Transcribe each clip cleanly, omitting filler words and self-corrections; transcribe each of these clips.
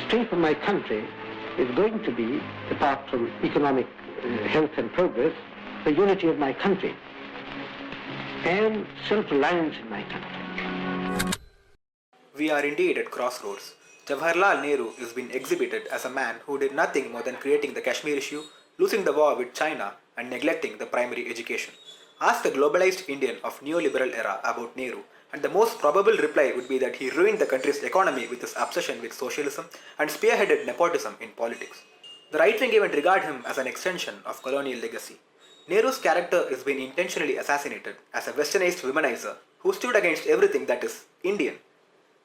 strength of my country is going to be, apart from economic health and progress, the unity of my country and self-reliance in my country. We are indeed at crossroads. Jawaharlal Nehru is being exhibited as a man who did nothing more than creating the Kashmir issue, losing the war with China, and neglecting the primary education. Ask a globalized Indian of neoliberal era about Nehru, and the most probable reply would be that he ruined the country's economy with his obsession with socialism and spearheaded nepotism in politics. The right wing even regard him as an extension of colonial legacy. Nehru's character is being intentionally assassinated as a westernized womanizer who stood against everything that is Indian.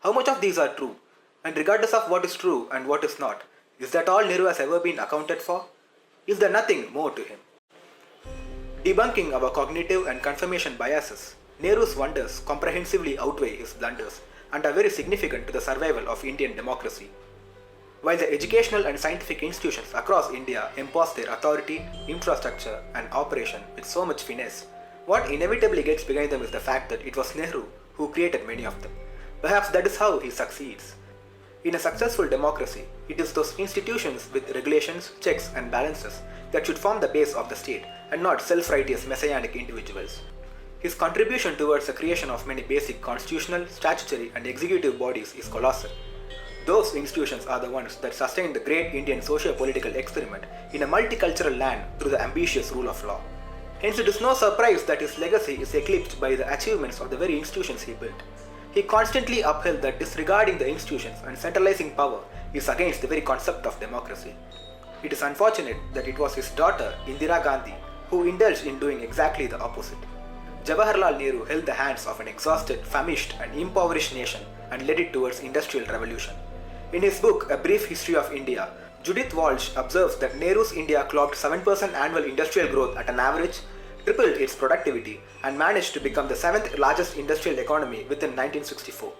How much of these are true? And regardless of what is true and what is not, is that all Nehru has ever been accounted for? Is there nothing more to him? Debunking our cognitive and confirmation biases, Nehru's wonders comprehensively outweigh his blunders and are very significant to the survival of Indian democracy. While the educational and scientific institutions across India impose their authority, infrastructure, and operation with so much finesse, what inevitably gets behind them is the fact that it was Nehru who created many of them. Perhaps that is how he succeeds. In a successful democracy, it is those institutions with regulations, checks, and balances that should form the base of the state and not self-righteous messianic individuals. His contribution towards the creation of many basic constitutional, statutory, and executive bodies is colossal. Those institutions are the ones that sustain the great Indian socio-political experiment in a multicultural land through the ambitious rule of law. Hence, it is no surprise that his legacy is eclipsed by the achievements of the very institutions he built. He constantly upheld that disregarding the institutions and centralizing power is against the very concept of democracy. It is unfortunate that it was his daughter, Indira Gandhi, who indulged in doing exactly the opposite. Jawaharlal Nehru held the hands of an exhausted, famished, and impoverished nation and led it towards industrial revolution. In his book, A Brief History of India, Judith Walsh observes that Nehru's India clocked 7% annual industrial growth at an average, tripled its productivity, and managed to become the 7th largest industrial economy within 1964.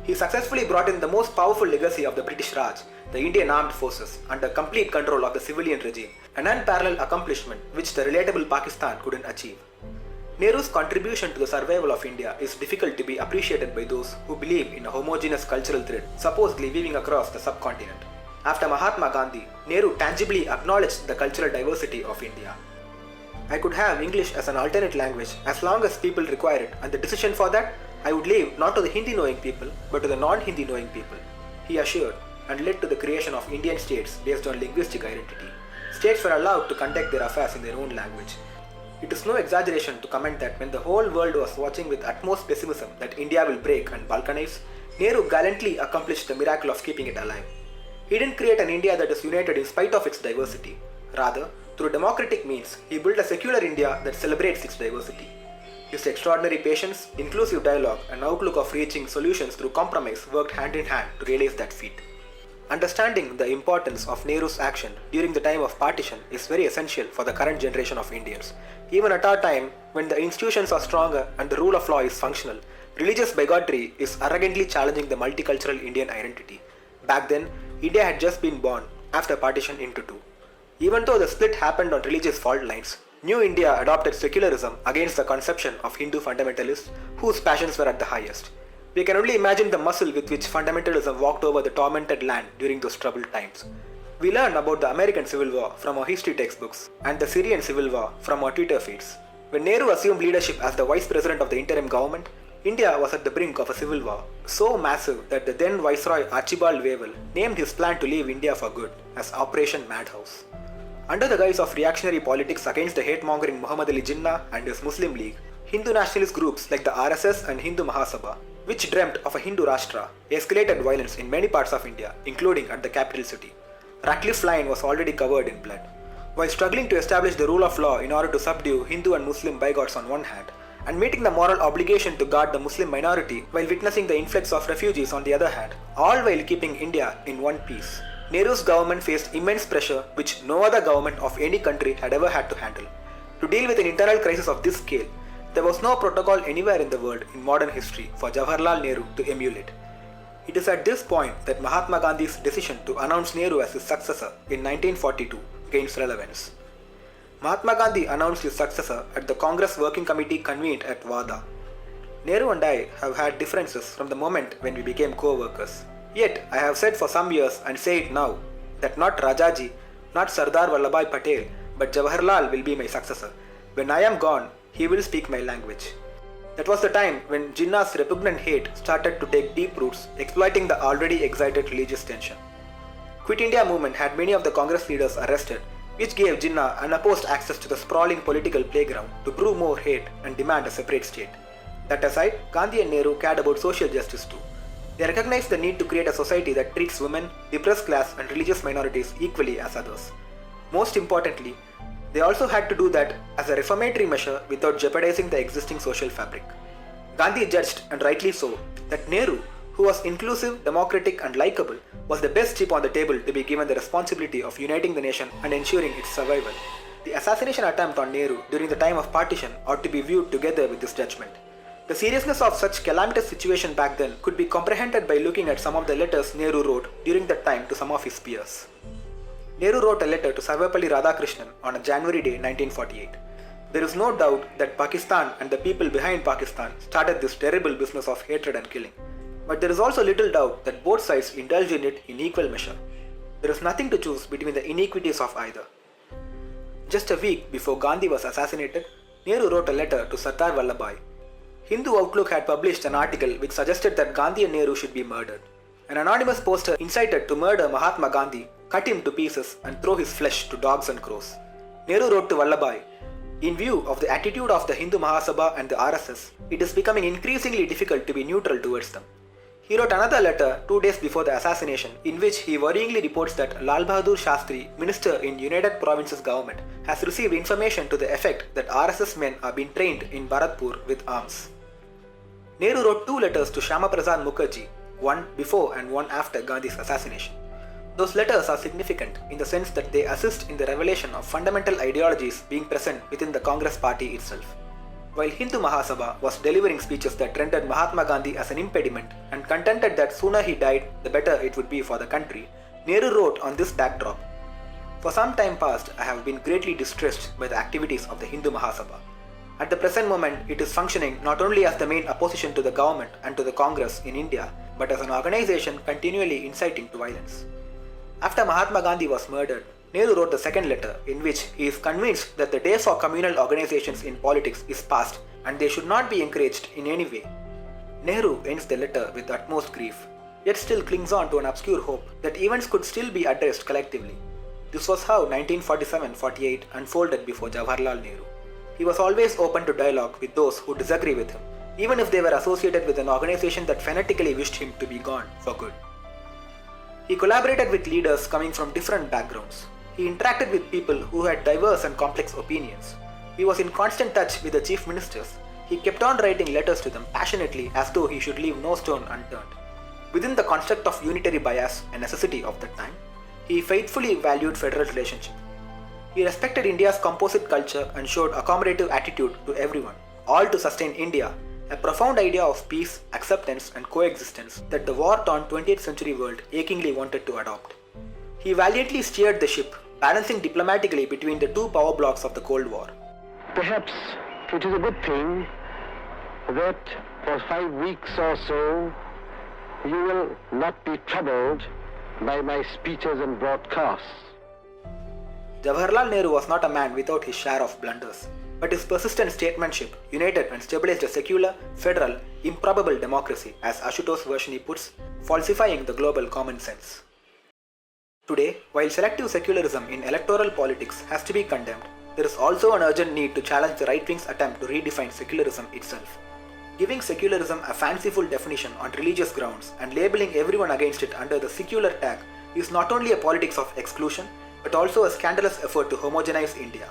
He successfully brought in the most powerful legacy of the British Raj, the Indian Armed Forces, under complete control of the civilian regime, an unparalleled accomplishment which the relatable Pakistan couldn't achieve. Nehru's contribution to the survival of India is difficult to be appreciated by those who believe in a homogeneous cultural thread supposedly weaving across the subcontinent. After Mahatma Gandhi, Nehru tangibly acknowledged the cultural diversity of India. I could have English as an alternate language as long as people require it, and the decision for that I would leave not to the Hindi-knowing people but to the non-Hindi-knowing people, he assured, and led to the creation of Indian states based on linguistic identity. States were allowed to conduct their affairs in their own language. It is no exaggeration to comment that when the whole world was watching with utmost pessimism that India will break and balkanize, Nehru gallantly accomplished the miracle of keeping it alive. He didn't create an India that is united in spite of its diversity. Rather, through democratic means, he built a secular India that celebrates its diversity. His extraordinary patience, inclusive dialogue, and outlook of reaching solutions through compromise worked hand in hand to realize that feat. Understanding the importance of Nehru's action during the time of partition is very essential for the current generation of Indians. Even at our time, when the institutions are stronger and the rule of law is functional, religious bigotry is arrogantly challenging the multicultural Indian identity. Back then, India had just been born after partition into two. Even though the split happened on religious fault lines, New India adopted secularism against the conception of Hindu fundamentalists whose passions were at the highest. We can only imagine the muscle with which fundamentalism walked over the tormented land during those troubled times. We learn about the American Civil War from our history textbooks and the Syrian Civil War from our Twitter feeds. When Nehru assumed leadership as the vice president of the interim government, India was at the brink of a civil war, so massive that the then Viceroy Archibald Wavell named his plan to leave India for good as Operation Madhouse. Under the guise of reactionary politics against the hate-mongering Muhammad Ali Jinnah and his Muslim League, Hindu nationalist groups like the RSS and Hindu Mahasabha, which dreamt of a Hindu Rashtra, escalated violence in many parts of India, including at the capital city. Ratcliffe Line was already covered in blood. While struggling to establish the rule of law in order to subdue Hindu and Muslim bigots on one hand, and meeting the moral obligation to guard the Muslim minority while witnessing the influx of refugees on the other hand, all while keeping India in one piece, Nehru's government faced immense pressure which no other government of any country had ever had to handle. To deal with an internal crisis of this scale, there was no protocol anywhere in the world in modern history for Jawaharlal Nehru to emulate. It is at this point that Mahatma Gandhi's decision to announce Nehru as his successor in 1942 gains relevance. Mahatma Gandhi announced his successor at the Congress Working Committee convened at Wada. Nehru and I have had differences from the moment when we became co-workers. Yet, I have said for some years and say it now that not Rajaji, not Sardar Vallabhbhai Patel, but Jawaharlal will be my successor. When I am gone, he will speak my language. That was the time when Jinnah's repugnant hate started to take deep roots, exploiting the already excited religious tension. Quit India movement had many of the Congress leaders arrested, which gave Jinnah unopposed access to the sprawling political playground to brew more hate and demand a separate state. That aside, Gandhi and Nehru cared about social justice too. They recognized the need to create a society that treats women, the oppressed class, and religious minorities equally as others. Most importantly, they also had to do that as a reformatory measure without jeopardizing the existing social fabric. Gandhi judged, and rightly so, that Nehru, who was inclusive, democratic, and likable, was the best chip on the table to be given the responsibility of uniting the nation and ensuring its survival. The assassination attempt on Nehru during the time of partition ought to be viewed together with this judgment. The seriousness of such calamitous situation back then could be comprehended by looking at some of the letters Nehru wrote during that time to some of his peers. Nehru wrote a letter to Sarvepalli Radhakrishnan on a January day 1948. There is no doubt that Pakistan and the people behind Pakistan started this terrible business of hatred and killing. But there is also little doubt that both sides indulged in it in equal measure. There is nothing to choose between the iniquities of either. Just a week before Gandhi was assassinated, Nehru wrote a letter to Sardar Vallabhbhai. Hindu Outlook had published an article which suggested that Gandhi and Nehru should be murdered. An anonymous poster incited to murder Mahatma Gandhi, cut him to pieces and throw his flesh to dogs and crows. Nehru wrote to Vallabhbhai, "In view of the attitude of the Hindu Mahasabha and the RSS, it is becoming increasingly difficult to be neutral towards them." He wrote another letter 2 days before the assassination in which he worryingly reports that Lal Bahadur Shastri, minister in United Provinces government, has received information to the effect that RSS men are being trained in Bharatpur with arms. Nehru wrote 2 letters to Shyama Prasad Mukherjee, one before and one after Gandhi's assassination. Those letters are significant in the sense that they assist in the revelation of fundamental ideologies being present within the Congress party itself. While Hindu Mahasabha was delivering speeches that rendered Mahatma Gandhi as an impediment and contended that sooner he died, the better it would be for the country, Nehru wrote on this backdrop, "For some time past, I have been greatly distressed by the activities of the Hindu Mahasabha. At the present moment, it is functioning not only as the main opposition to the government and to the Congress in India, but as an organization continually inciting to violence." After Mahatma Gandhi was murdered, Nehru wrote the second letter in which he is convinced that the day for communal organizations in politics is past and they should not be encouraged in any way. Nehru ends the letter with utmost grief, yet still clings on to an obscure hope that events could still be addressed collectively. This was how 1947-48 unfolded before Jawaharlal Nehru. He was always open to dialogue with those who disagree with him, even if they were associated with an organization that fanatically wished him to be gone for good. He collaborated with leaders coming from different backgrounds. He interacted with people who had diverse and complex opinions. He was in constant touch with the chief ministers. He kept on writing letters to them passionately as though he should leave no stone unturned. Within the construct of unitary bias, a necessity of that time, he faithfully valued federal relationship. He respected India's composite culture and showed accommodative attitude to everyone, all to sustain India, a profound idea of peace, acceptance and coexistence that the war-torn 20th century world achingly wanted to adopt. He valiantly steered the ship, balancing diplomatically between the two power blocks of the Cold War. Perhaps it is a good thing that for 5 weeks or so you will not be troubled by my speeches and broadcasts. Jawaharlal Nehru was not a man without his share of blunders, but his persistent statesmanship united and stabilized a secular, federal, improbable democracy, as Ashutosh Varshini puts, falsifying the global common sense. Today, while selective secularism in electoral politics has to be condemned, there is also an urgent need to challenge the right-wing's attempt to redefine secularism itself. Giving secularism a fanciful definition on religious grounds and labeling everyone against it under the secular tag is not only a politics of exclusion, but also a scandalous effort to homogenize India.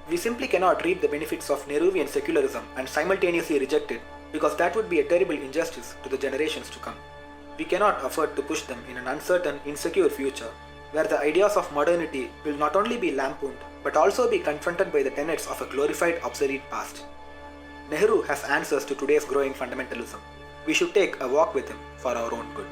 We simply cannot reap the benefits of Nehruvian secularism and simultaneously reject it, because that would be a terrible injustice to the generations to come. We cannot afford to push them in an uncertain, insecure future, where the ideas of modernity will not only be lampooned, but also be confronted by the tenets of a glorified, obsolete past. Nehru has answers to today's growing fundamentalism. We should take a walk with him for our own good.